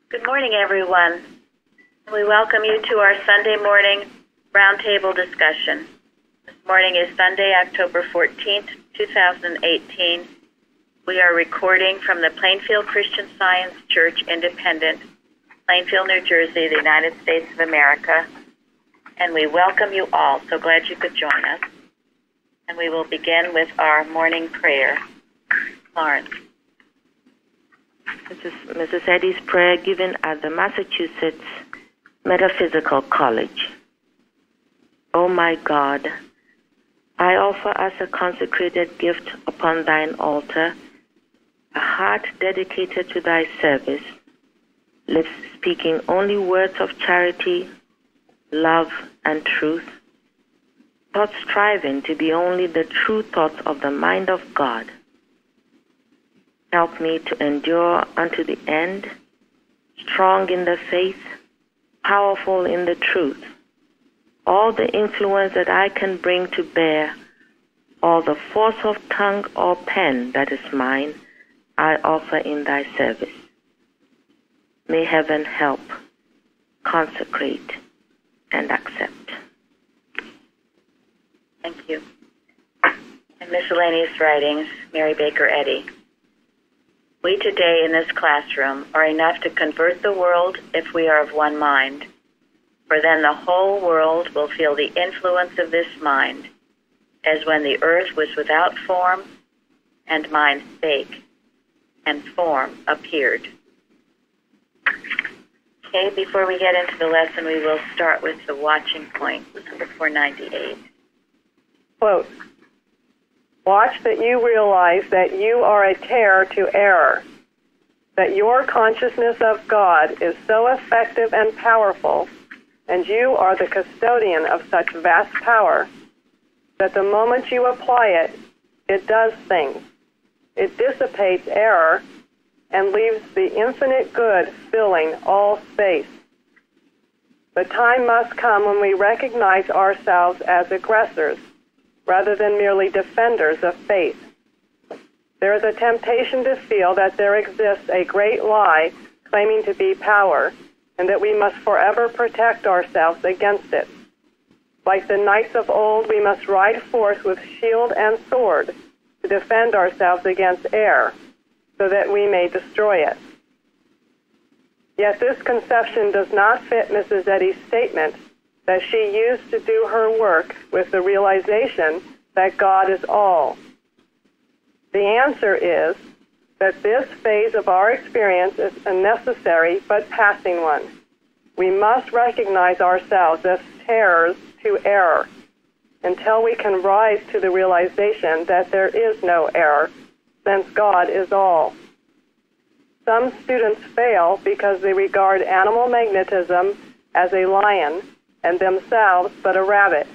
Good morning, everyone. We welcome you to our Sunday morning roundtable discussion. This morning is Sunday, October 14th, 2018. We are recording from the Plainfield Christian Science Church Independent, Plainfield, New Jersey, the United States of America. And we welcome you all. So glad you could join us. And we will begin with our morning prayer. Lawrence. This is Mrs. Eddy's prayer given at the Massachusetts Metaphysical College. O my God, I offer as a consecrated gift upon thine altar a heart dedicated to thy service, lips speaking only words of charity, love, and truth, thoughts striving to be only the true thoughts of the mind of God. Help me to endure unto the end, strong in the faith, powerful in the truth. All the influence that I can bring to bear, all the force of tongue or pen that is mine, I offer in thy service. May heaven help, consecrate, and accept. Thank you. And miscellaneous writings, Mary Baker Eddy. We today in this classroom are enough to convert the world if we are of one mind, for then the whole world will feel the influence of this mind, as when the earth was without form, and mind spake, and form appeared. Okay, before we get into the lesson, we will start with the watching point, number 498. Quote, watch that you realize that you are a terror to error, that your consciousness of God is so effective and powerful, and you are the custodian of such vast power, that the moment you apply it, it does things. It dissipates error and leaves the infinite good filling all space. The time must come when we recognize ourselves as aggressors, rather than merely defenders of faith. There is a temptation to feel that there exists a great lie claiming to be power, and that we must forever protect ourselves against it. Like the knights of old, we must ride forth with shield and sword to defend ourselves against error, so that we may destroy it. Yet this conception does not fit Mrs. Eddy's statement that she used to do her work with the realization that God is all. The answer is that this phase of our experience is a necessary but passing one. We must recognize ourselves as terrors to error until we can rise to the realization that there is no error, since God is all. Some students fail because they regard animal magnetism as a lion and themselves but a rabbit.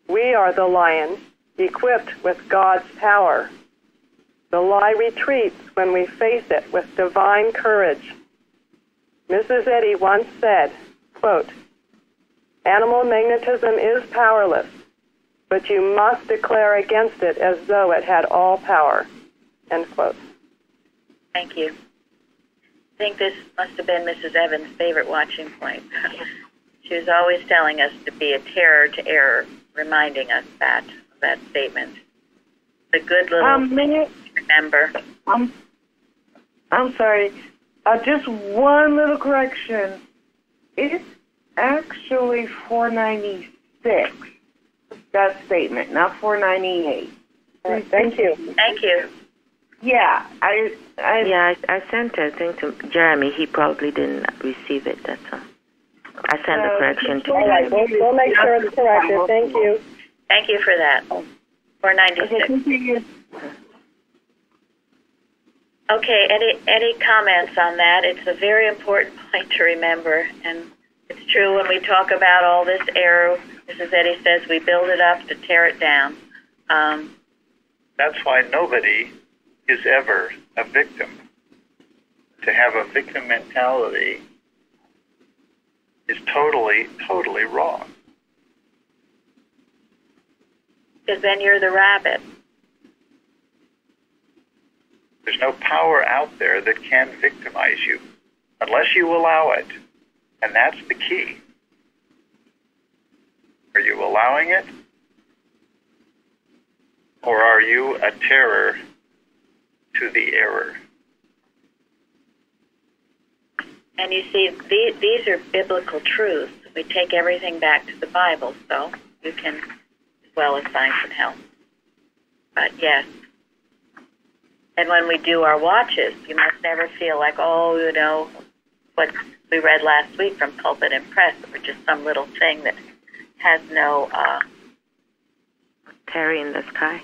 We are the lion, equipped with God's power. The lie retreats when we face it with divine courage. Mrs. Eddy once said, quote, animal magnetism is powerless, but you must declare against it as though it had all power, end quote. Thank you. I think this must have been Mrs. Evans' favorite watching point. She was always telling us to be a terror to error, reminding us that statement. The good little remember. I'm sorry. Just one little correction. It's actually 496, that statement, not 498. Thank you. Thank you. Yeah, I sent a thing to Jeremy. He probably didn't receive it, that's all. I sent the correction to all right, we'll make sure it's corrected. Thank you. Thank you for that. 496. Okay, any comments on that? It's a very important point to remember, and it's true when we talk about all this error. Mrs. Eddy says we build it up to tear it down. That's why nobody is ever a victim. To have a victim mentality is totally, totally wrong. Because then you're the rabbit. There's no power out there that can victimize you. unless you allow it. And that's the key. Are you allowing it? Or are you a terror to the error? And you see, these are biblical truths. We take everything back to the Bible, so you can, as well as science and health. But yes. And when we do our watches, you must never feel like, oh, you know, what we read last week from Pulpit and Press, or just some little thing that has no... Carry in the sky.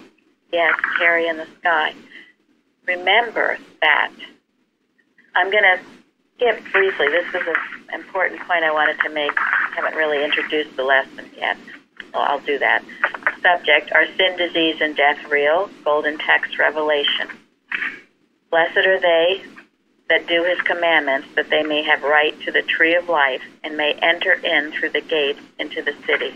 Yes, carry in the sky. Remember that. I'm going to skip briefly. This is an important point I wanted to make. I haven't really introduced the lesson yet. Well, I'll do that. Subject, are sin, disease, and death real? Golden text revelation. Blessed are they that do his commandments, that they may have right to the tree of life and may enter in through the gates into the city.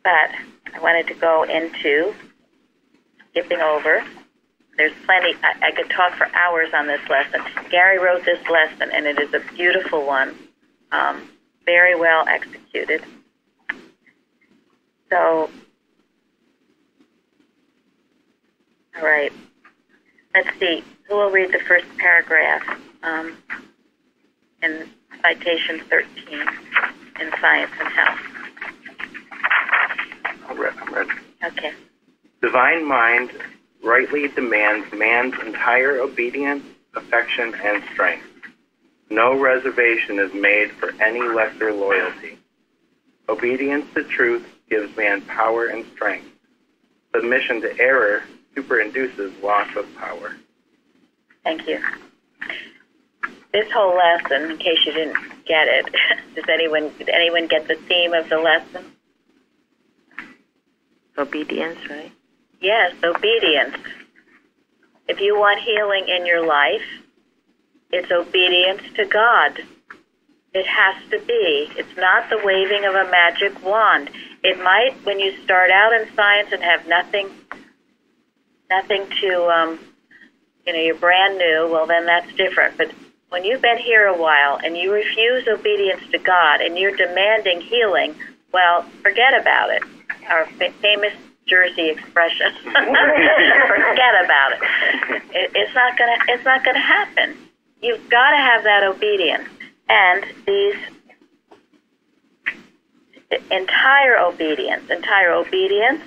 But I wanted to go into skipping over. There's plenty. I could talk for hours on this lesson. Gary wrote this lesson, and it is a beautiful one, very well executed. So, all right. Let's see. Who will read the first paragraph in citation 13 in Science and Health? I'm ready. Okay. Divine mind rightly demands man's entire obedience, affection, and strength. No reservation is made for any lesser loyalty. Obedience to truth gives man power and strength. Submission to error superinduces loss of power. Thank you. This whole lesson, in case you didn't get it, did anyone get the theme of the lesson? Obedience, right? Yes, obedience. If you want healing in your life, it's obedience to God. It has to be. It's not the waving of a magic wand. It might, when you start out in science and have nothing to, you're brand new, well, then that's different. But when you've been here a while and you refuse obedience to God and you're demanding healing, well, forget about it. Our famous Jersey expression. Forget about it. It's not gonna happen. You've got to have that obedience. And these entire obedience,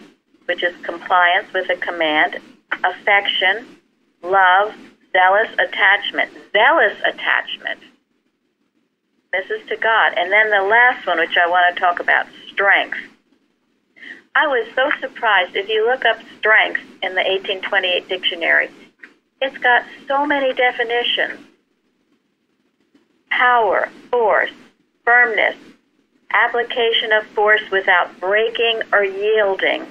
which is compliance with a command, affection, love, zealous attachment. This is to God. And then the last one, which I want to talk about, strength. I was so surprised. If you look up strength in the 1828 dictionary, it's got so many definitions. Power, force, firmness, application of force without breaking or yielding.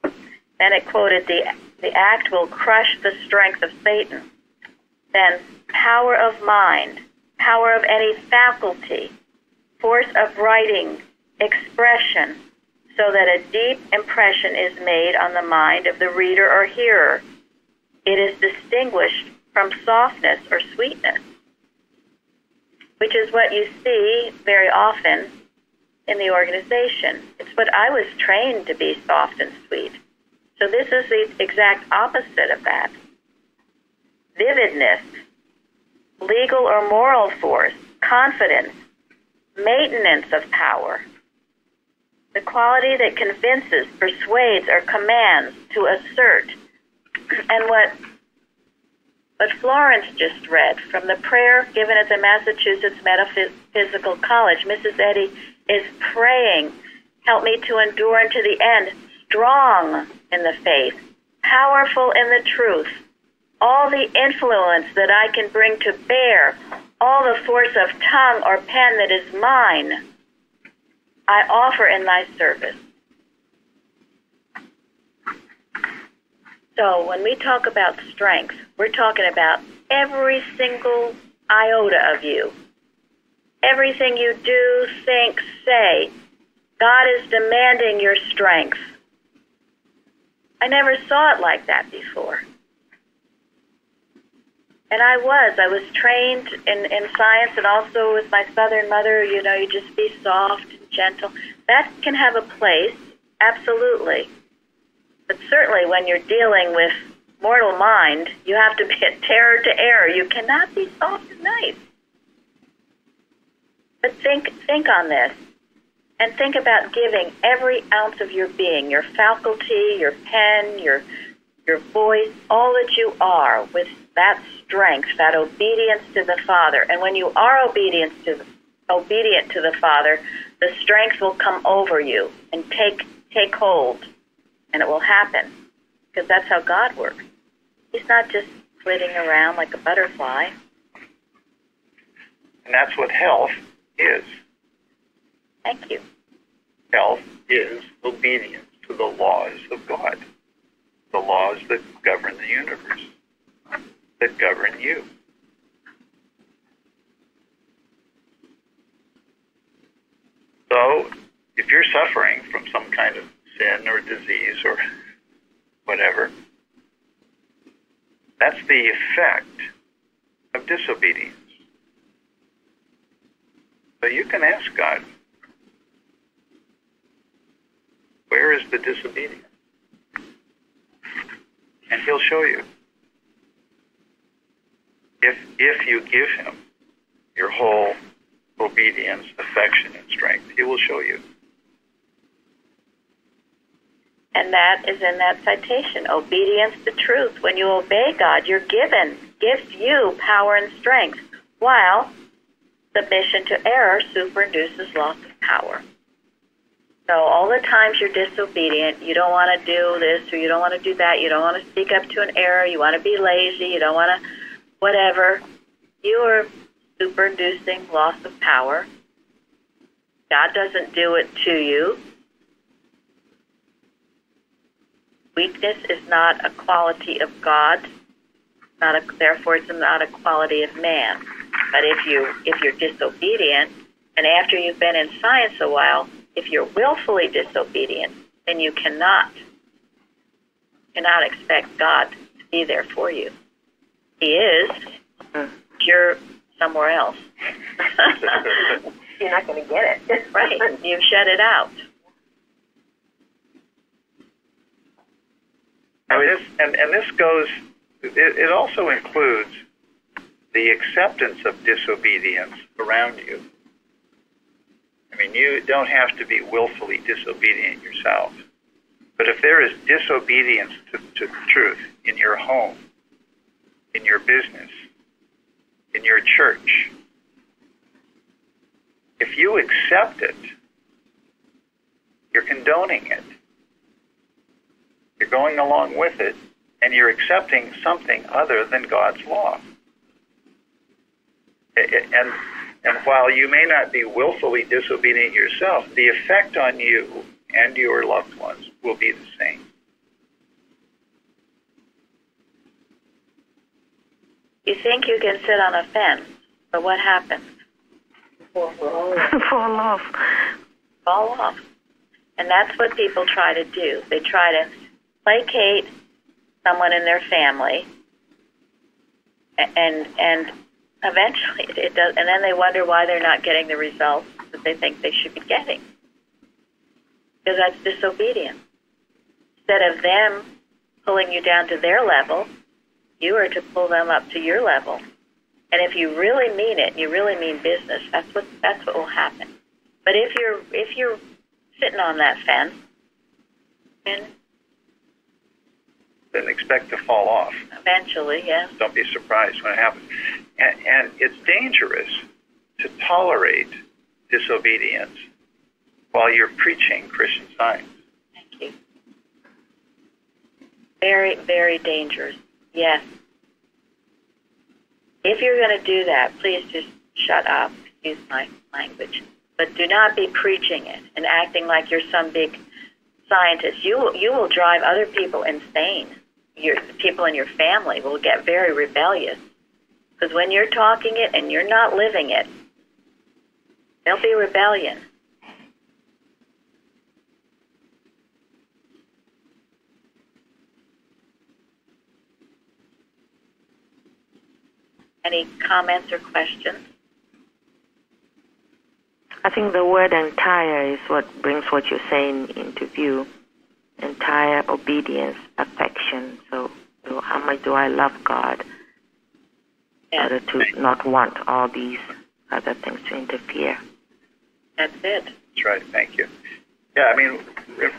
Then it quoted, the act will crush the strength of Satan. Then power of mind, power of any faculty, force of writing, expression, so that a deep impression is made on the mind of the reader or hearer. It is distinguished from softness or sweetness, which is what you see very often in the organization. It's what I was trained to be, soft and sweet. So this is the exact opposite of that. Vividness, legal or moral force, confidence, maintenance of power, the quality that convinces, persuades, or commands to assert. And what Florence just read from the prayer given at the Massachusetts Metaphysical College, Mrs. Eddy is praying, help me to endure unto the end, strong in the faith, powerful in the truth, all the influence that I can bring to bear, all the force of tongue or pen that is mine, I offer in thy service. So when we talk about strength, we're talking about every single iota of you. Everything you do, think, say. God is demanding your strength. I never saw it like that before. And I was trained in science, and also with my Southern mother, you know, you just be soft and gentle. That can have a place, absolutely. But certainly when you're dealing with mortal mind, you have to be a terror to error. You cannot be soft and nice. But think on this, and think about giving every ounce of your being, your faculty, your pen, your voice, all that you are, with that strength, that obedience to the Father. And when you are obedient to the Father, the strength will come over you and take hold, and it will happen, because that's how God works. He's not just flitting around like a butterfly. And that's what health is. Thank you. Health is obedience to the laws of God, the laws that govern the universe, that govern you. So, if you're suffering from some kind of sin or disease or whatever, that's the effect of disobedience. So you can ask God, where is the disobedience? And He'll show you. If you give Him your whole obedience, affection, and strength, He will show you. And that is in that citation, obedience to truth. When you obey God, you're gives you power and strength, while submission to error superinduces loss of power. So all the times you're disobedient, you don't want to do this or you don't want to do that, you don't want to speak up to an error, you want to be lazy, you don't want to whatever, you are superinducing loss of power. God doesn't do it to you. Weakness is not a quality of God, therefore it's not a quality of man. But if you're disobedient, and after you've been in science a while, if you're willfully disobedient, then you cannot expect God to be there for you. He is. You're somewhere else. You're not going to get it. Right. You've shut it out. I mean, this goes, it also includes the acceptance of disobedience around you. I mean, you don't have to be willfully disobedient yourself. But if there is disobedience to the truth in your home, in your business, in your church, if you accept it, you're condoning it. You're going along with it, and you're accepting something other than God's law. And while you may not be willfully disobedient yourself, the effect on you and your loved ones will be the same. You think you can sit on a fence, but what happens? Fall off. Fall off. And that's what people try to do. They try to placate someone in their family, and eventually it does, and then they wonder why they're not getting the results that they think they should be getting. Because that's disobedience. Instead of them pulling you down to their level, you are to pull them up to your level. And if you really mean it, you really mean business, that's what will happen. But if you're sitting on that fence, then expect to fall off. Eventually, yeah. Don't be surprised when it happens. And it's dangerous to tolerate disobedience while you're preaching Christian Science. Thank you. Very, very dangerous. Yes. If you're going to do that, please just shut up, excuse my language. But do not be preaching it and acting like you're some big scientist. You will drive other people insane. The people in your family will get very rebellious. Because when you're talking it and you're not living it, there'll be rebellion. Any comments or questions? I think the word entire is what brings what you're saying into view. Entire obedience, affection. So how much do I love God? In order to not want all these other things to interfere. That's it. That's right. Thank you. Yeah, I mean,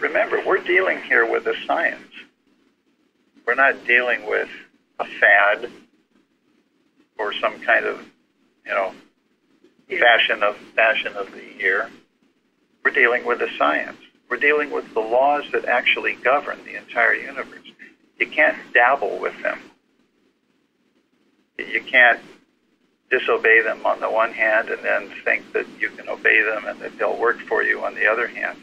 remember, we're dealing here with a science. We're not dealing with a fad or some kind of, fashion of the year. We're dealing with a science. We're dealing with the laws that actually govern the entire universe. You can't dabble with them. You can't disobey them on the one hand and then think that you can obey them and that they'll work for you on the other hand.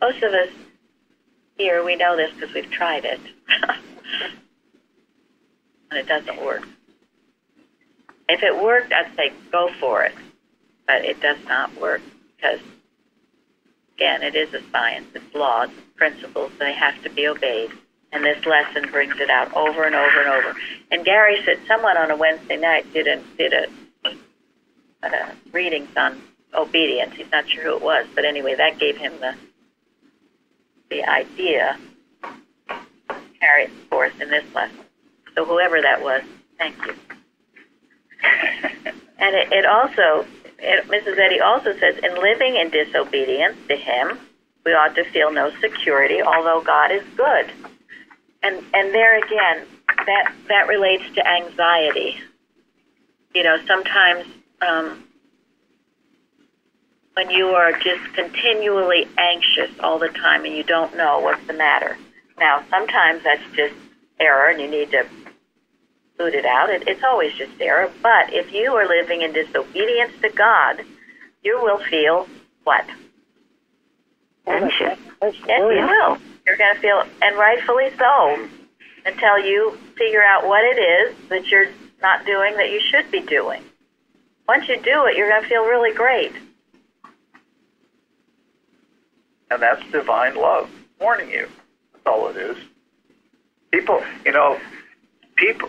Most of us here, we know this because we've tried it. And it doesn't work. If it worked, I'd say go for it. But it does not work because, again, it is a science. It's laws, principles. They have to be obeyed. And this lesson brings it out over and over and over. And Gary said someone on a Wednesday night did a readings on obedience. He's not sure who it was, but anyway, that gave him the idea carried forth in this lesson. So whoever that was, thank you. And it also, Mrs. Eddy also says, in living in disobedience to Him, we ought to feel no security, although God is good. And there again, that relates to anxiety. Sometimes when you are just continually anxious all the time and you don't know what's the matter. Now, sometimes that's just error and you need to boot it out. It's always just error. But if you are living in disobedience to God, you will feel what? Anxious. Yes, you will. You're going to feel, and rightfully so, until you figure out what it is that you're not doing that you should be doing. Once you do it, you're going to feel really great. And that's divine love warning you. That's all it is. People,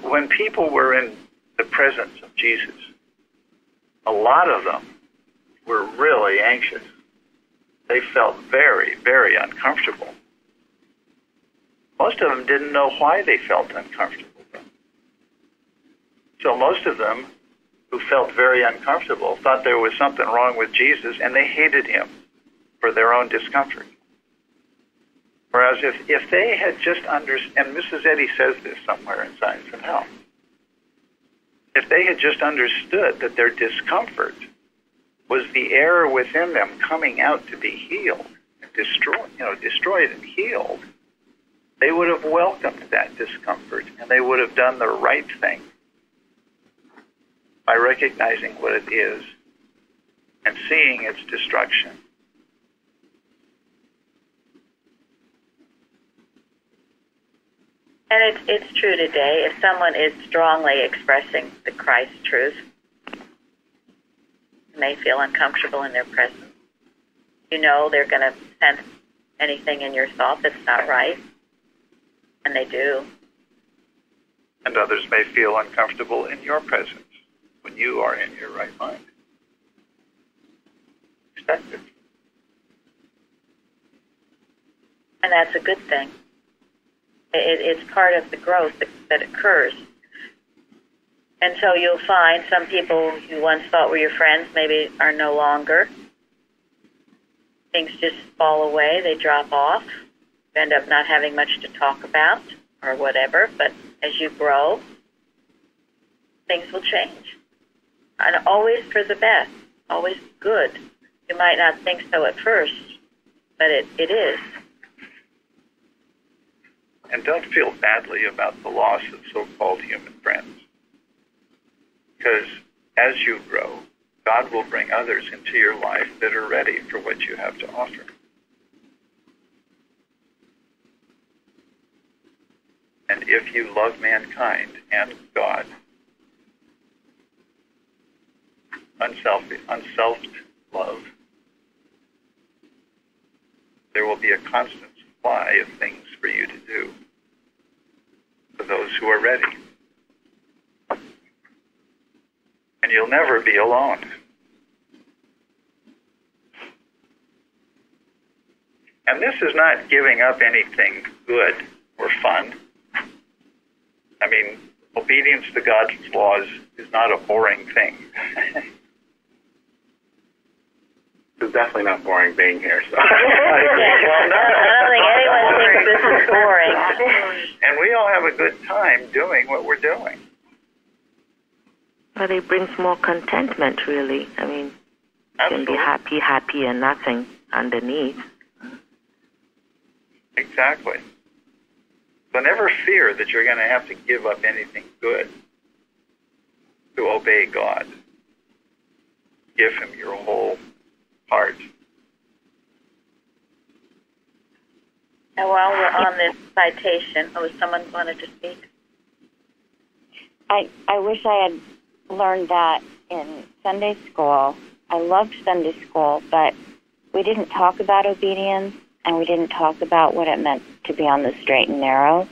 when people were in the presence of Jesus, a lot of them were really anxious. They felt very, very uncomfortable. Most of them didn't know why they felt uncomfortable. So most of them who felt very uncomfortable thought there was something wrong with Jesus, and they hated Him for their own discomfort. Whereas if they had just understood, and Mrs. Eddy says this somewhere in Science and Health, if they had just understood that their discomfort was the error within them coming out to be healed, and destroyed and healed, they would have welcomed that discomfort, and they would have done the right thing by recognizing what it is and seeing its destruction. And it's true today. If someone is strongly expressing the Christ truth, and they feel uncomfortable in their presence, they're going to sense anything in your thought that's not right, and they do. And others may feel uncomfortable in your presence when you are in your right mind. Expect it. And that's a good thing. It's part of the growth that occurs. And so you'll find some people you once thought were your friends maybe are no longer. Things just fall away. They drop off. You end up not having much to talk about or whatever. But as you grow, things will change. And always for the best. Always good. You might not think so at first, but it is. And don't feel badly about the loss of so-called human friends. Because as you grow, God will bring others into your life that are ready for what you have to offer. And if you love mankind and God, unselfed love, there will be a constant supply of things for you to do for those who are ready. And you'll never be alone. And this is not giving up anything good or fun. I mean, obedience to God's laws is not a boring thing. It's definitely not boring being here. So. Well, I don't think anyone thinks this is boring. And we all have a good time doing what we're doing. But it brings more contentment, really. I mean, you can be happy, and nothing underneath. Exactly. So never fear that you're going to have to give up anything good to obey God. Give Him your whole heart. And while we're on this citation, someone wanted to speak? I wish I had learned that in Sunday school. I loved Sunday school, but we didn't talk about obedience, and we didn't talk about what it meant to be on the straight and narrow.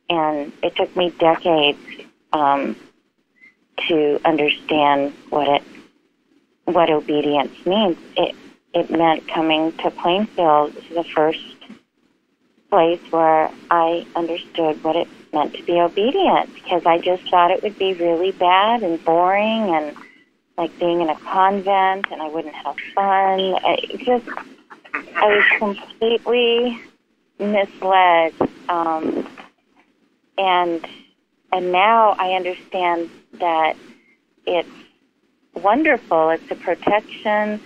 And it took me decades to understand what obedience means. It meant coming to Plainfield. This is the first place where I understood what it meant to be obedient, because I just thought it would be really bad and boring and like being in a convent, and I wouldn't have fun. I was completely misled, and now I understand that it's wonderful. It's a protection,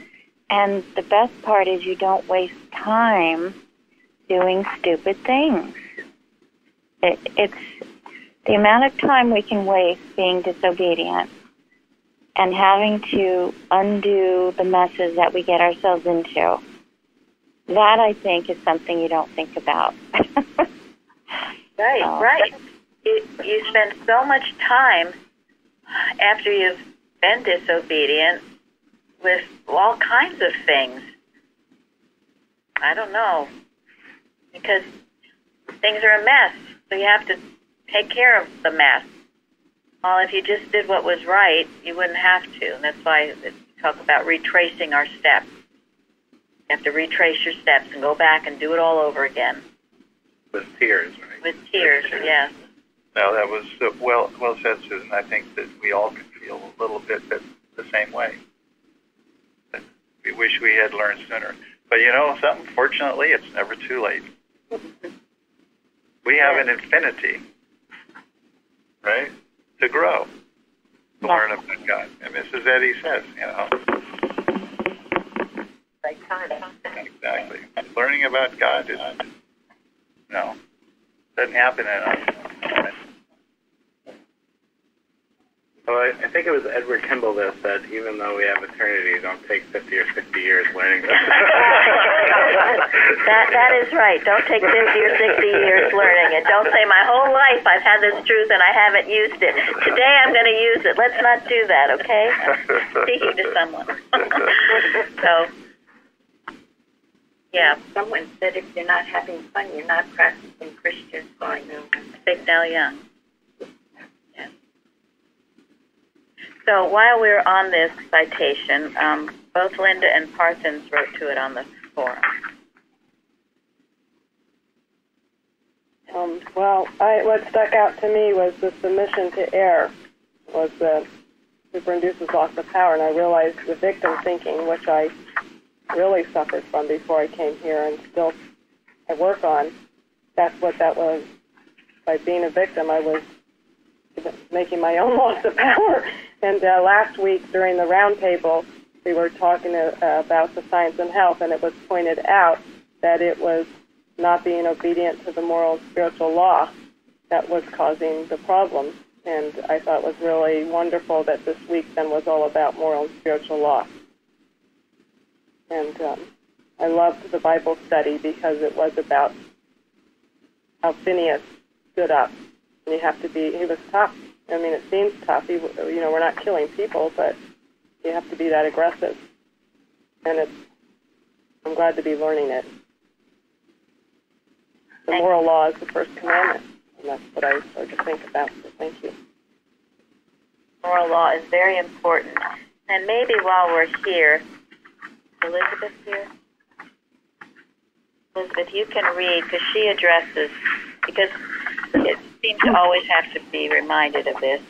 and the best part is you don't waste time doing stupid things. It's the amount of time we can waste being disobedient and having to undo the messes that we get ourselves into. That, I think, is something you don't think about. Right. You spend so much time after you've been disobedient with all kinds of things. I don't know. Because things are a mess, so you have to take care of the mess. Well, if you just did what was right, you wouldn't have to. And that's why we talk about retracing our steps. You have to retrace your steps and go back and do it all over again. With tears, right? With tears, yes. Now, that was well said, Susan. I think that we all can feel a little bit the same way. That we wish we had learned sooner. But you know something? Fortunately, it's never too late. We have an infinity, right, to grow, to learn about God. And Mrs. Eddy says, Right time. Exactly. Learning about God is, doesn't happen in a... Well, I think it was Edward Kimball that said, even though we have eternity, don't take 50 or 60 years learning this. That is right. Don't take 50 or 60 years learning it. Don't say, my whole life I've had this truth and I haven't used it. Today I'm going to use it. Let's not do that, okay? Speaking to someone. So, yeah. Someone said if you're not having fun, you're not practicing Christian. So I know. Big Nell Young. Yeah. So while we're on this citation, both Linda and Parsons wrote to it on the forum. What stuck out to me was the submission to error, was the superinduces loss of power, and I realized the victim thinking, which I really suffered from before I came here and still I work on. That's what that was. By being a victim, I was making my own loss of power. And last week during the Roundtable, we were talking about the science and health, and it was pointed out that it was not being obedient to the moral and spiritual law that was causing the problem. And I thought it was really wonderful that this week then was all about moral and spiritual law. And I loved the Bible study because it was about how Phineas stood up. And you have to be, he was tough. I mean, it seems tough. We're not killing people, but you have to be that aggressive. And I'm glad to be learning it. The moral law is the first commandment, and that's what I started to think about, so thank you. Moral law is very important. And maybe while we're here, Elizabeth here? Elizabeth, you can read, because she addresses, because it seems to always have to be reminded of this.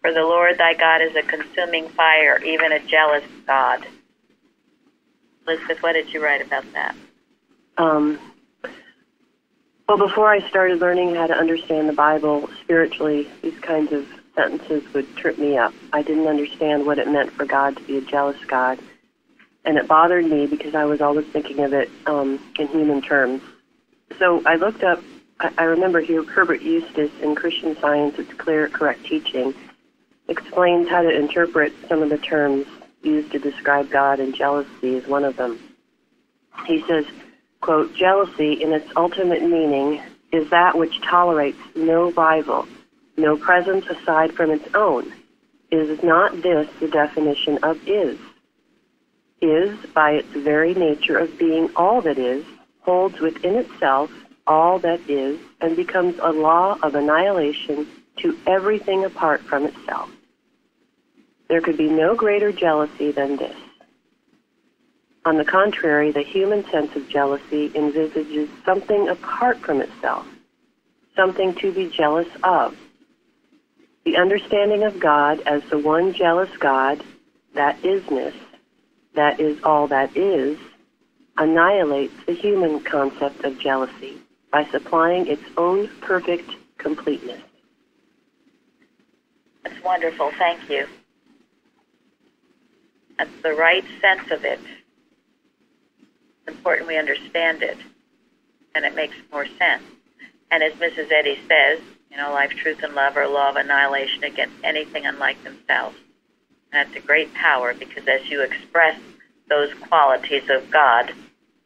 For the Lord thy God is a consuming fire, even a jealous God. Elizabeth, what did you write about that? Well, before I started learning how to understand the Bible spiritually, these kinds of sentences would trip me up. I didn't understand what it meant for God to be a jealous God. And it bothered me because I was always thinking of it in human terms. So I looked up, I remember Herbert Eustace in Christian Science, It's Clear, Correct Teaching, explains how to interpret some of the terms used to describe God, and jealousy is one of them. He says, quote, jealousy in its ultimate meaning is that which tolerates no rival, no presence aside from its own. Is not this the definition of is? Is, by its very nature of being all that is, holds within itself all that is, and becomes a law of annihilation to everything apart from itself. There could be no greater jealousy than this. On the contrary, the human sense of jealousy envisages something apart from itself, something to be jealous of. The understanding of God as the one jealous God, that isness, that is all that is, annihilates the human concept of jealousy by supplying its own perfect completeness. That's wonderful. Thank you. That's the right sense of it. It's important we understand it, and it makes more sense. And as Mrs. Eddy says, life, truth, and love are a law of annihilation against anything unlike themselves. And that's a great power, because as you express those qualities of God,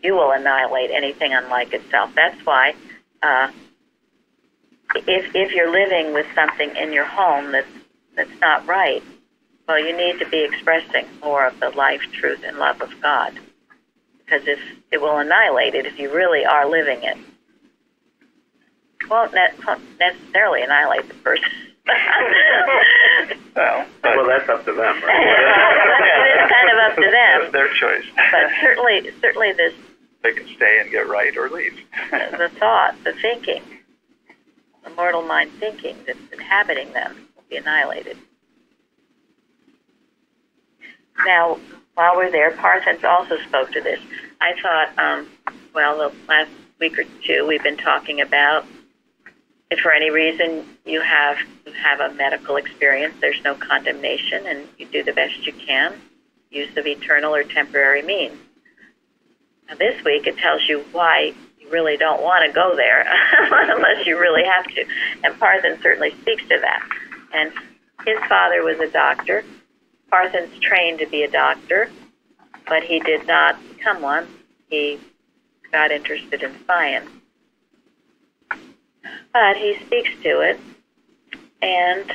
you will annihilate anything unlike itself. That's why if you're living with something in your home that's not right, well, you need to be expressing more of the life, truth, and love of God, because if it will annihilate it if you really are living it. It won't necessarily annihilate the person. Well, that's up to them, right? It's kind of up to them. That's their choice. But certainly this... They can stay and get right or leave. The thought, the thinking, the mortal mind thinking that's inhabiting them will be annihilated. Now, while we're there, Parthens also spoke to this. I thought, the last week or two we've been talking about if for any reason you have a medical experience, there's no condemnation, and you do the best you can, use of eternal or temporary means. Now, this week it tells you why you really don't want to go there unless you really have to. And Parthens certainly speaks to that. And his father was a doctor. Parthens trained to be a doctor, but he did not become one. He got interested in science. But he speaks to it, and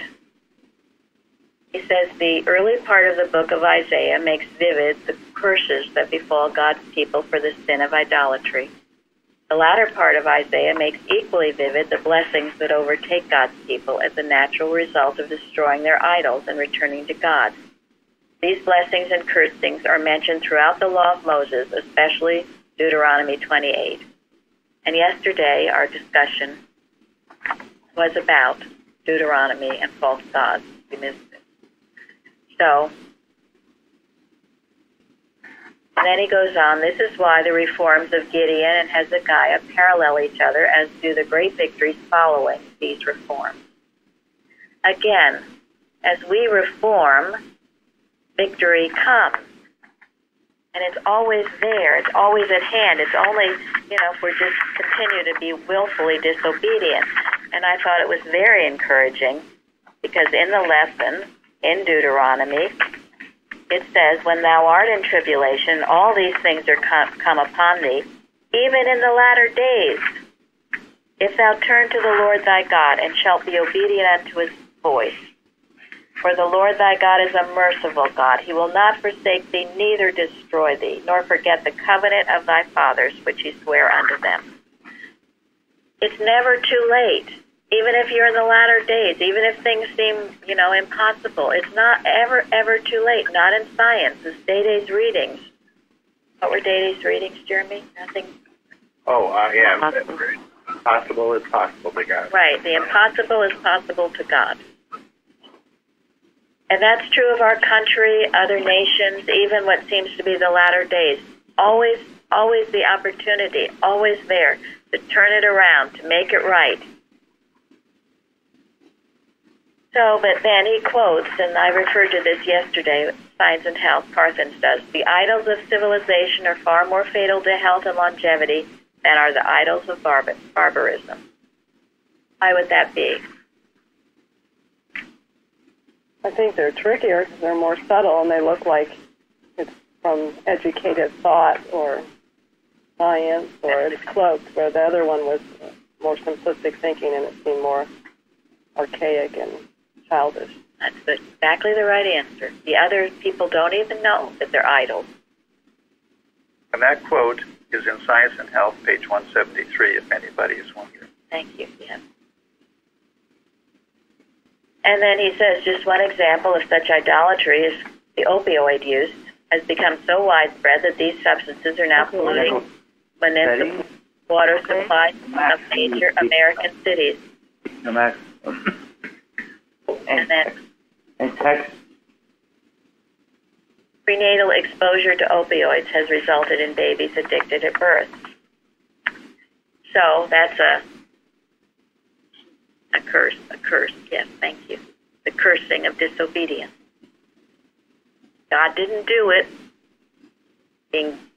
he says the early part of the book of Isaiah makes vivid the curses that befall God's people for the sin of idolatry. The latter part of Isaiah makes equally vivid the blessings that overtake God's people as a natural result of destroying their idols and returning to God. These blessings and cursings are mentioned throughout the law of Moses, especially Deuteronomy 28. And yesterday our discussion was about Deuteronomy and false gods. We missed it. So, and then he goes on, this is why the reforms of Gideon and Hezekiah parallel each other, as do the great victories following these reforms. Again, as we reform, victory comes. And it's always there. It's always at hand. It's only, if we just continue to be willfully disobedient. And I thought it was very encouraging, because in the lesson, in Deuteronomy, it says, when thou art in tribulation, all these things are come upon thee, even in the latter days. If thou turn to the Lord thy God, and shalt be obedient unto his voice. For the Lord thy God is a merciful God. He will not forsake thee, neither destroy thee, nor forget the covenant of thy fathers, which he sware unto them. It's never too late. Even if you're in the latter days, even if things seem, impossible, it's not ever too late. Not in science. It's Day-Day's readings. What were Day-Day's readings, Jeremy? Nothing? Yeah. Possible is possible to God. Right. The impossible is possible to God. And that's true of our country, other nations, even what seems to be the latter days. Always the opportunity, always there to turn it around, to make it right. So, but then he quotes, and I referred to this yesterday, Science and Health, Parthens does, the idols of civilization are far more fatal to health and longevity than are the idols of barbarism. Why would that be? I think they're trickier because they're more subtle and they look like it's from educated thought or science, or it's cloaked, where the other one was more simplistic thinking and it seemed more archaic and childish. That's exactly the right answer. The other people don't even know that they're idols. And that quote is in Science and Health, page 173, if anybody is wondering. Thank you. Yeah. And then he says, just one example of such idolatry is the opioid use has become so widespread that these substances are now polluting municipal water supplies of major American cities. And then prenatal exposure to opioids has resulted in babies addicted at birth. So that's a curse, yes, thank you. The cursing of disobedience. God didn't do it.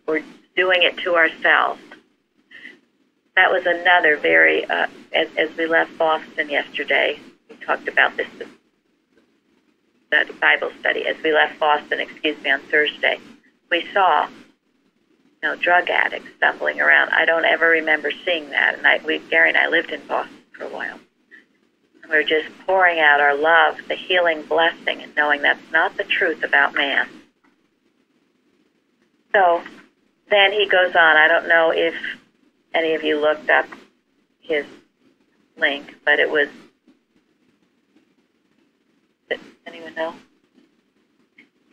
We're doing it to ourselves. That was another very, as we left Boston yesterday, we talked about this Bible study. As we left Boston, on Thursday, we saw, drug addicts stumbling around. I don't ever remember seeing that. And Gary and I lived in Boston for a while. And we were just pouring out our love, the healing blessing, and knowing that's not the truth about man. So then he goes on. I don't know if any of you looked up his link, but it was, anyone know?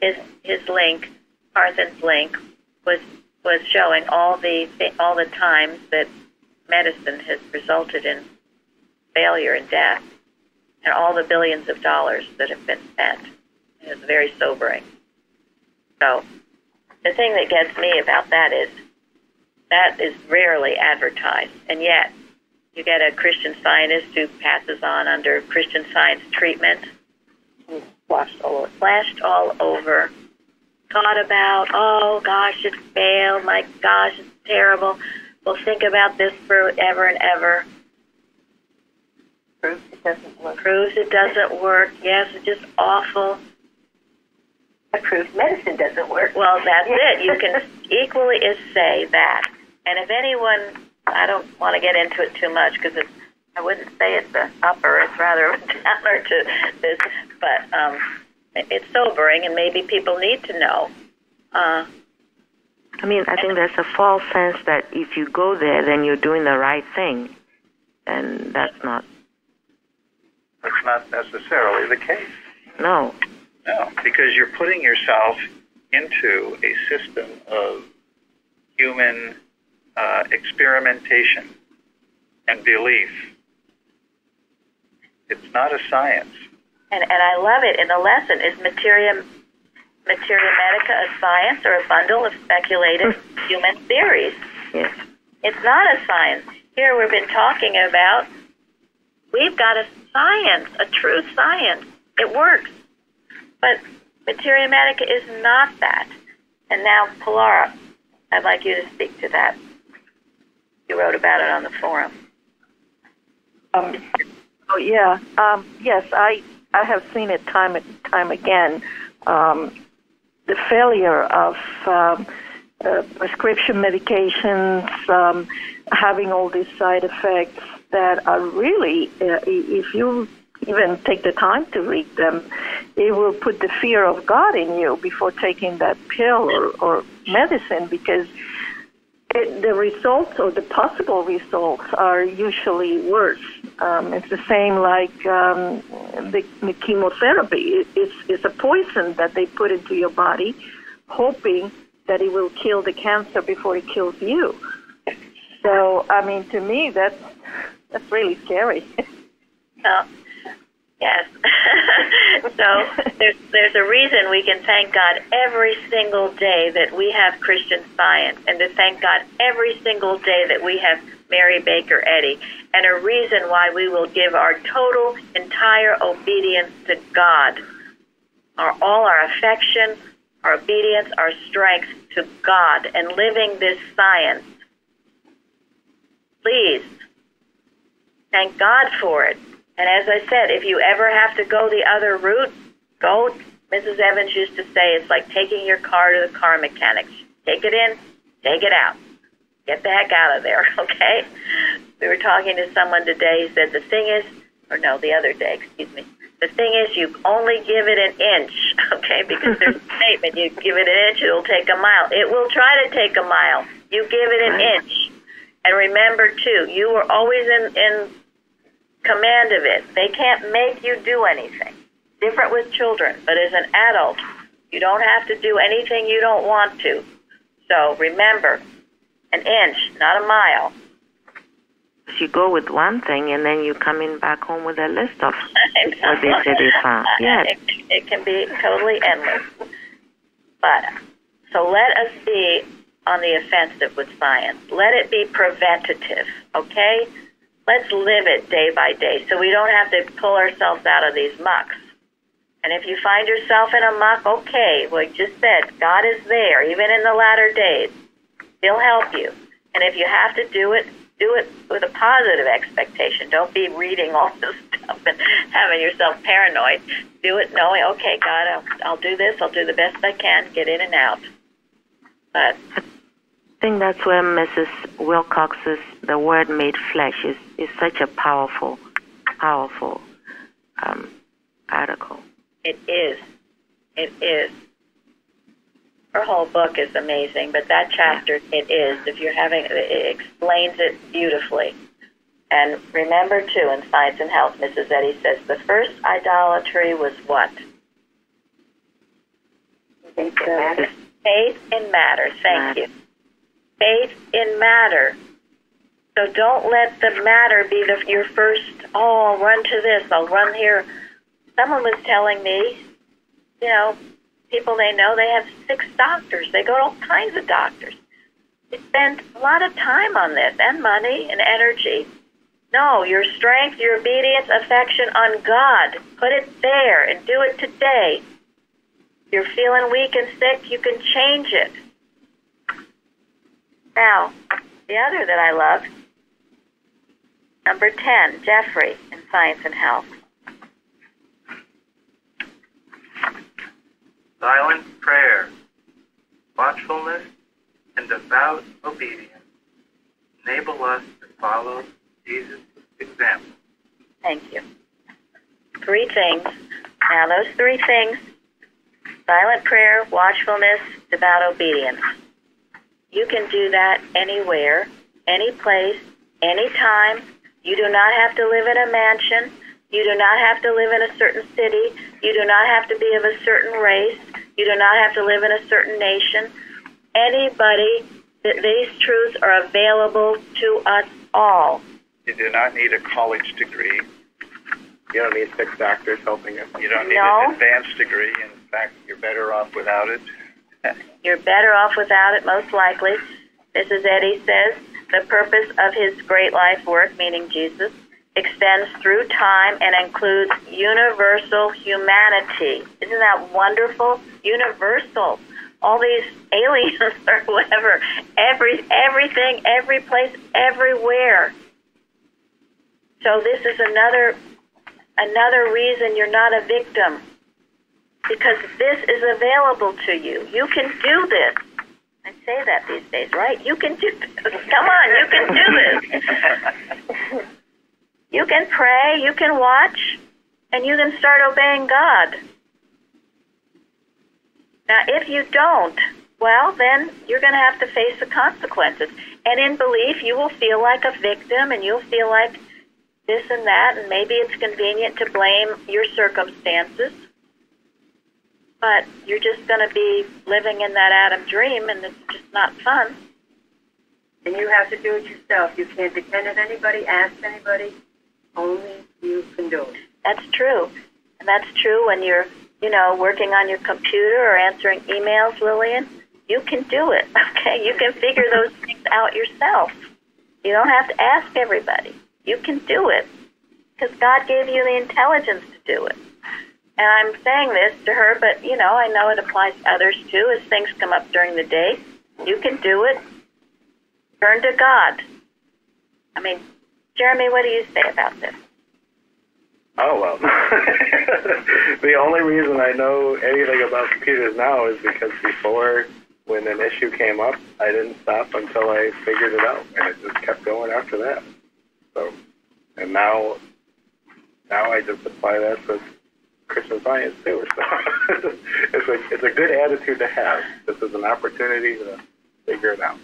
His link, Parthens' link, was showing all the times that medicine has resulted in failure and death, and all the billions of dollars that have been spent. It was very sobering. So the thing that gets me about that is rarely advertised, and yet you get a Christian Scientist who passes on under Christian Science treatment, flashed all over, thought about, oh gosh, it failed, my gosh, it's terrible, we'll think about this forever and ever. Proves it doesn't work. Proves it doesn't work. Yes, it's just awful. It proves medicine doesn't work. Well, that's it. You can equally as say that. And if anyone, I don't want to get into it too much because I wouldn't say it's an upper, it's rather a downer to this, but it's sobering and maybe people need to know. I think there's a false sense that if you go there, then you're doing the right thing, and that's not. That's not necessarily the case. No. No, because you're putting yourself into a system of human experimentation and belief. It's not a science. And I love it. In the lesson, is Materia Medica a science or a bundle of speculative human theories? Yes. It's not a science. Here we've been talking about, we've got a science, a true science. It works. But Materia Medica is not that. And now, Pilara, I'd like you to speak to that. You wrote about it on the forum. Yes, I have seen it time and time again. The failure of prescription medications, having all these side effects that are really, if you even take the time to read them, it will put the fear of God in you before taking that pill or medicine, because the results or the possible results are usually worse. It's the same like the chemotherapy. It's a poison that they put into your body, hoping that it will kill the cancer before it kills you. So, I mean, to me, that's really scary. Yes. So there's a reason we can thank God every single day that we have Christian Science, and to thank God every single day that we have Mary Baker Eddy, and a reason why we will give our total, entire obedience to God, all our affection, our obedience, our strength to God, and living this science. Please, thank God for it. And as I said, if you ever have to go the other route, go. Mrs. Evans used to say it's like taking your car to the car mechanic. Take it in, take it out. Get the heck out of there, okay? We were talking to someone today. He said the thing is, or no, the other day, excuse me. The thing is, you only give it an inch, okay? Because there's a statement, you give it an inch, it'll take a mile. It will try to take a mile. You give it an inch. And remember, too, you were always in command of it. They can't make you do anything. Different with children, but as an adult, you don't have to do anything you don't want to. So remember, an inch, not a mile. You go with one thing and then you come in back home with a list of what they say they found. Yes. It can be totally endless. But so let us be on the offensive with science. Let it be preventative, okay? Let's live it day by day so we don't have to pull ourselves out of these mucks. And if you find yourself in a muck, okay, like just said, God is there, even in the latter days. He'll help you. And if you have to do it with a positive expectation. Don't be reading all this stuff and having yourself paranoid. Do it knowing, okay, God, I'll do this. I'll do the best I can, get in and out. But I think that's where Mrs. Wilcox's The Word Made Flesh is such a powerful article. It is. It is. Her whole book is amazing, but that chapter, it is. If you're it explains it beautifully. And remember, too, in Science and Health, Mrs. Eddy says, the first idolatry was what? Faith in matter. Faith in matter. Thank you. Faith in matter. So don't let the matter be your first, I'll run to this, I'll run here. Someone was telling me, people they know, they have 6 doctors. They go to all kinds of doctors. They spend a lot of time on this, and money, and energy. No, your strength, your obedience, affection on God. Put it there, and do it today. If you're feeling weak and sick, you can change it. Now, the other that I love, number 10, Jeffrey, in Science and Health. Silent prayer, watchfulness, and devout obedience enable us to follow Jesus' example. Thank you. 3 things. Now, those 3 things, silent prayer, watchfulness, devout obedience. You can do that anywhere, any place, anytime. You do not have to live in a mansion. You do not have to live in a certain city. You do not have to be of a certain race. You do not have to live in a certain nation. Anybody, these truths are available to us all. You do not need a college degree. You don't need 6 doctors helping you. You don't need an advanced degree. In fact, you're better off without it. You're better off without it, most likely. Mrs. Eddy says, the purpose of his great life work, meaning Jesus, extends through time and includes universal humanity. Isn't that wonderful? Universal. All these aliens or whatever. Everything, every place, everywhere. So this is another reason you're not a victim. Because this is available to you. You can do this. I say that these days, right? You can do this. Come on, you can do this. You can pray, you can watch, and you can start obeying God. Now, if you don't, well, then you're going to have to face the consequences. And in belief, you will feel like a victim, and you'll feel like this and that, and maybe it's convenient to blame your circumstances. But you're just going to be living in that Adam dream, and it's just not fun. And you have to do it yourself. You can't depend on anybody, ask anybody. Only you can do it. That's true. And that's true when you're, working on your computer or answering emails, Lillian. You can do it, okay? You can figure those things out yourself. You don't have to ask everybody. You can do it because God gave you the intelligence to do it. And I'm saying this to her, but, I know it applies to others too as things come up during the day. You can do it. Turn to God. I mean, Jeremy, what do you say about this? Oh, well. The only reason I know anything about computers now is because before, when an issue came up, I didn't stop until I figured it out, and it just kept going after that. So, and now I just apply that to Christian Science too. So it's a good attitude to have. This is an opportunity to figure it out.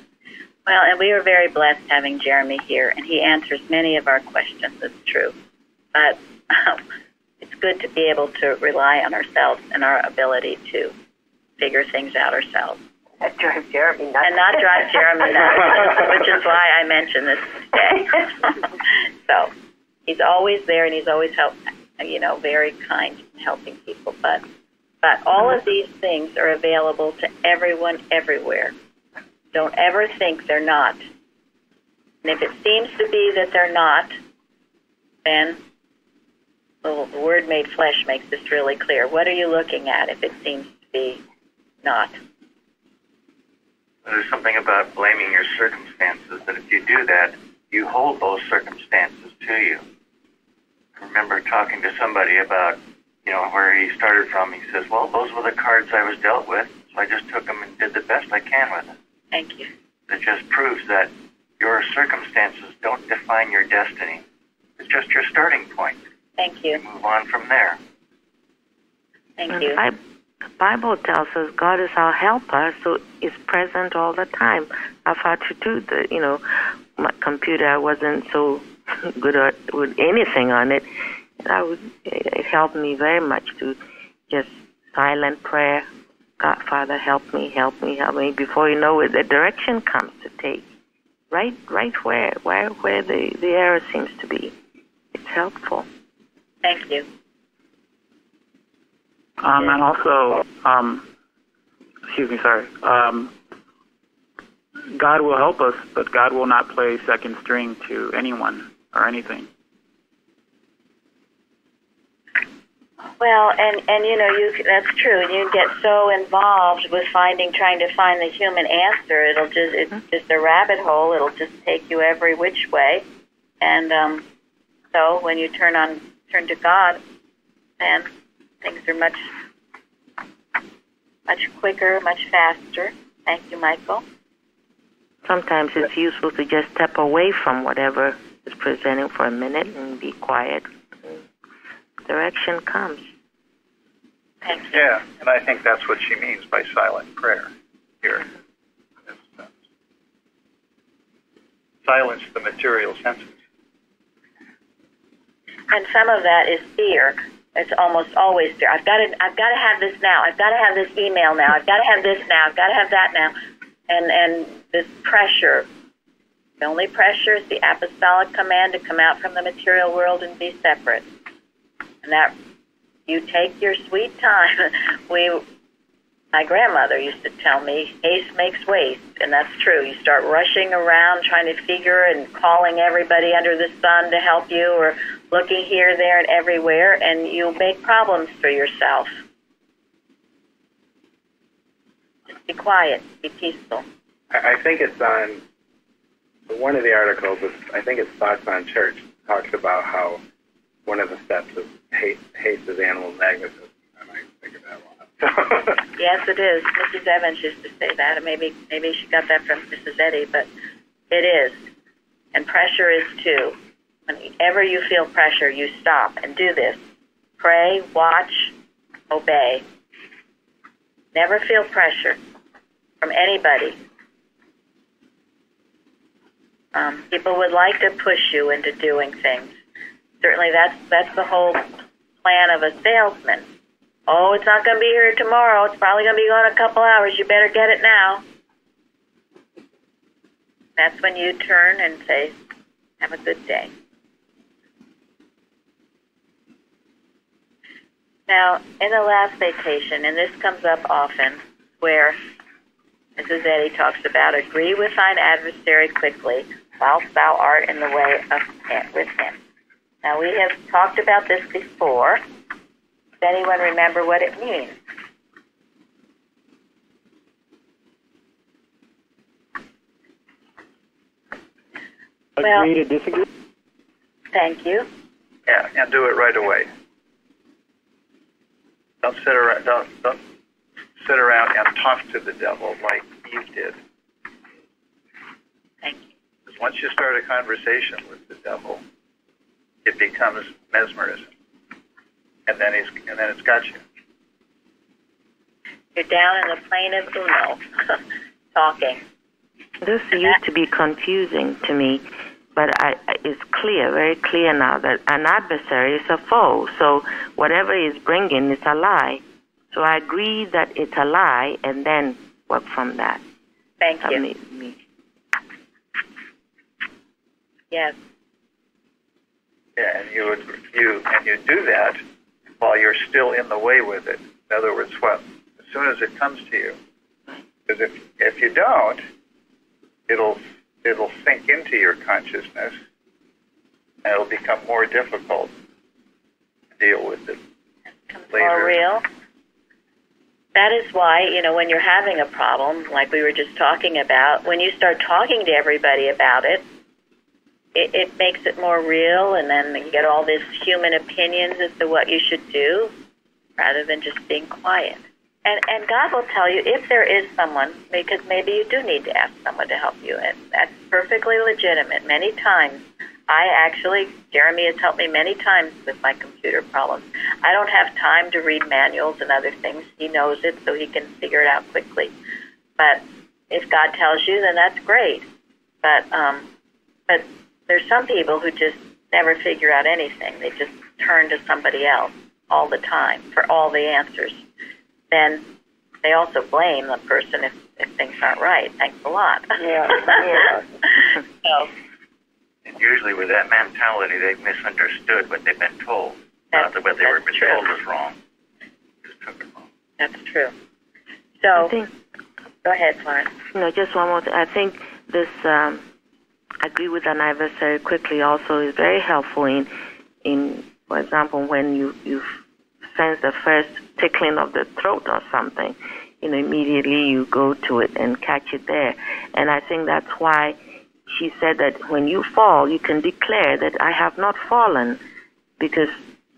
Well, and we are very blessed having Jeremy here, and he answers many of our questions. It's true. But it's good to be able to rely on ourselves and our ability to figure things out ourselves. Not drive Jeremy nuts. And not drive Jeremy nuts, which is why I mentioned this today. So he's always there, and he's always very kind in helping people. But all of these things are available to everyone everywhere. Don't ever think they're not. And if it seems to be that they're not, then the Word made flesh makes this really clear. What are you looking at if it seems to be not? There's something about blaming your circumstances, that if you do that, you hold those circumstances to you. I remember talking to somebody about, where he started from. He says, well, those were the cards I was dealt with, so I just took them and did the best I can with it. Thank you. It just proves that your circumstances don't define your destiny. It's just your starting point. Thank you. You move on from there. Thank you. The Bible tells us God is our helper, so it's present all the time. I've had to do my computer, I wasn't so good with anything on it. It helped me very much to just silent prayer. God, Father, help me. Before you know it, the direction comes to take. Right where the error seems to be. It's helpful. Thank you. And also, God will help us, but God will not play second string to anyone or anything. Well, and that's true. You get so involved with trying to find the human answer. It's just a rabbit hole. It'll just take you every which way. And so when you turn to God, then things are much quicker, much faster. Thank you, Michael. Sometimes it's useful to just step away from whatever is presenting for a minute and be quiet. Direction comes. Thank you. Yeah, and I think that's what she means by silent prayer here. Silence the material senses. And some of that is fear. It's almost always fear. I've got to have this now. I've got to have this email now. I've got to have this now. I've got to have that now. And this pressure. The only pressure is the apostolic command to come out from the material world and be separate. And that you take your sweet time. My grandmother used to tell me, haste makes waste, and that's true. You start rushing around trying to figure and calling everybody under the sun to help you, or looking here, there, and everywhere, and you make problems for yourself. Just be quiet, be peaceful. I think it's on one of the articles. I think it's Thoughts on Church. Talks about how one of the steps is hate is animal magnetism, and I figured that one out. Yes, it is. Mrs. Evans used to say that, and maybe she got that from Mrs. Eddy, but it is. And pressure is too. Whenever you feel pressure, you stop and do this. Pray, watch, obey. Never feel pressure. from anybody. People would like to push you into doing things. Certainly that's the whole plan of a salesman. Oh, it's not going to be here tomorrow. It's probably going to be gone in a couple hours. You better get it now. That's when you turn and say, have a good day. Now, in the last vacation, and this comes up often, where Mrs. Eddy talks about, agree with thine adversary quickly, whilst thou art in the way of with him. Now, we have talked about this before. Does anyone remember what it means? Agree to disagree? Thank you. Yeah, and do it right away. Don't sit around. Don't sit around and talk to the devil like Eve did. Thank you. Because once you start a conversation with the devil, it becomes mesmerism, and then it's got you. You're down in the plane of Uno, talking. This used to be confusing to me, but it's clear, very clear now, that an adversary is a foe. So whatever he's bringing is a lie. So I agree that it's a lie, and then work from that. Thank you. Yes. Yeah, and you do that while you're still in the way with it. In other words, as soon as it comes to you, because if you don't, it'll sink into your consciousness, and it'll become more difficult to deal with it later. More real. That is why, when you're having a problem, like we were just talking about, when you start talking to everybody about it, it makes it more real, and then you get all these human opinions as to what you should do, rather than just being quiet. And God will tell you if there is someone, because maybe you do need to ask someone to help you, and that's perfectly legitimate. Many times, Jeremy has helped me many times with my computer problems. I don't have time to read manuals and other things. He knows it, so he can figure it out quickly. But if God tells you, then that's great. But there's some people who just never figure out anything. They just turn to somebody else all the time for all the answers. Then they also blame the person if things aren't right. Thanks a lot. Yeah. So, and usually with that mentality, they've misunderstood what they've been told. Not that what they were been told was wrong. Just took it wrong. That's true. So, go ahead, Florence. Just one more thing. I think this agree with an adversary quickly also is very helpful in for example, when you sense the first tickling of the throat or something, immediately you go to it and catch it there. And I think that's why she said that when you fall, you can declare that I have not fallen, because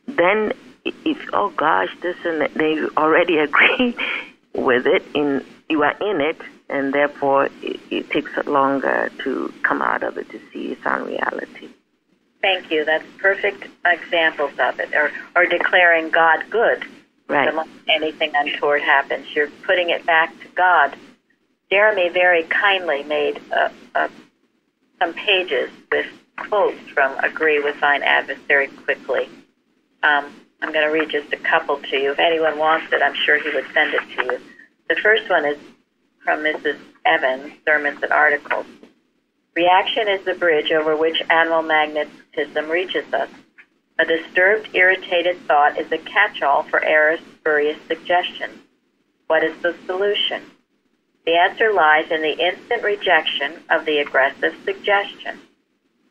then if, oh gosh, this and that, they already agree with it, you are in it, and therefore it takes longer to come out of it to see its unreality. Thank you. That's perfect examples of it. Or declaring God good. Right. When anything untoward happens, you're putting it back to God. Jeremy very kindly made some pages with quotes from Agree with Thine Adversary Quickly. I'm going to read just a couple to you. If anyone wants it, I'm sure he would send it to you. The first one is from Mrs. Evans, Sermons and Articles. Reaction is the bridge over which animal magnetism reaches us. A disturbed, irritated thought is a catch-all for errors, spurious suggestions. What is the solution? The answer lies in the instant rejection of the aggressive suggestion.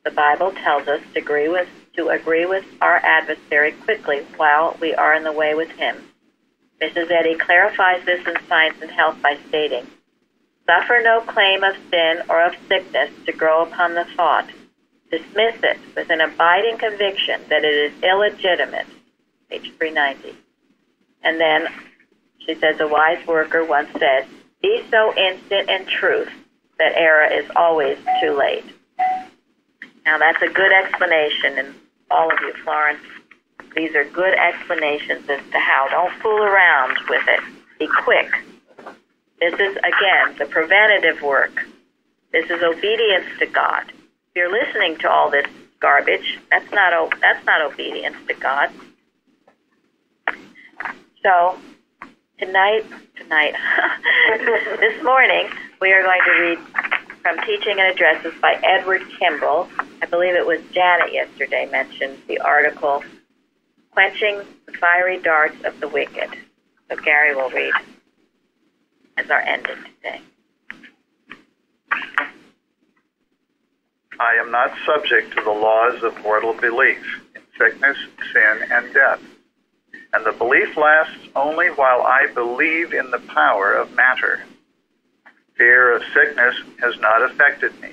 The Bible tells us to agree with our adversary quickly while we are in the way with him. Mrs. Eddy clarifies this in Science and Health by stating, suffer no claim of sin or of sickness to grow upon the thought. Dismiss it with an abiding conviction that it is illegitimate. Page 390. And then she says, a wise worker once said, be so instant in truth that error is always too late. Now that's a good explanation, and all of you, Florence, these are good explanations as to how. Don't fool around with it. Be quick. This is, again, the preventative work. This is obedience to God. If you're listening to all this garbage, that's not obedience to God. So, tonight, this morning, we are going to read from Teaching and Addresses by Edward Kimball. I believe it was Janet yesterday mentioned the article, Quenching the Fiery Darts of the Wicked. So Gary will read as our ending today. I am not subject to the laws of mortal belief in sickness, sin, and death. And the belief lasts only while I believe in the power of matter. Fear of sickness has not affected me.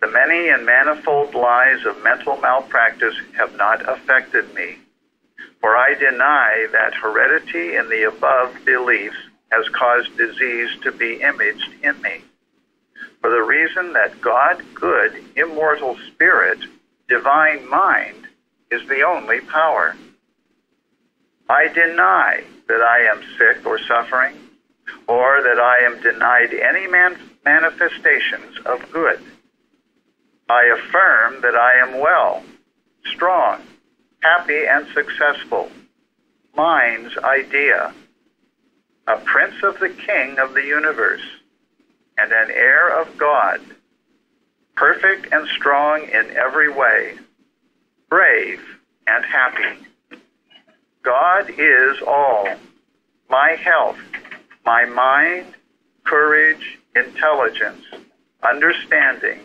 The many and manifold lies of mental malpractice have not affected me. For I deny that heredity in the above beliefs has caused disease to be imaged in me. For the reason that God, good, immortal spirit, divine mind, is the only power. I deny that I am sick or suffering, or that I am denied any manifestations of good. I affirm that I am well, strong, happy and successful, mind's idea, a prince of the King of the universe, and an heir of God, perfect and strong in every way, brave and happy. God is all, my health, my mind, courage, intelligence, understanding,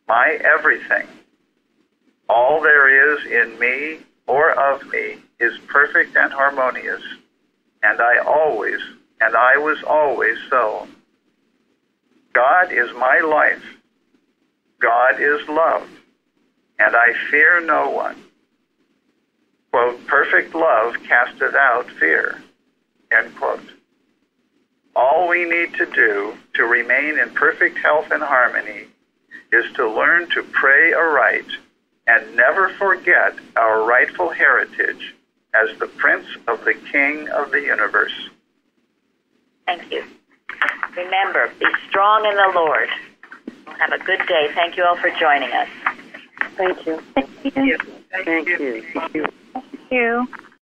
my everything. All there is in me or of me is perfect and harmonious, and I was always so. God is my life. God is love, and I fear no one. Quote, perfect love casteth out fear, end quote. All we need to do to remain in perfect health and harmony is to learn to pray aright and never forget our rightful heritage as the Prince of the King of the universe. Thank you. Remember, be strong in the Lord. Have a good day. Thank you all for joining us. Thank you. Thank you. Thank you. Thank you.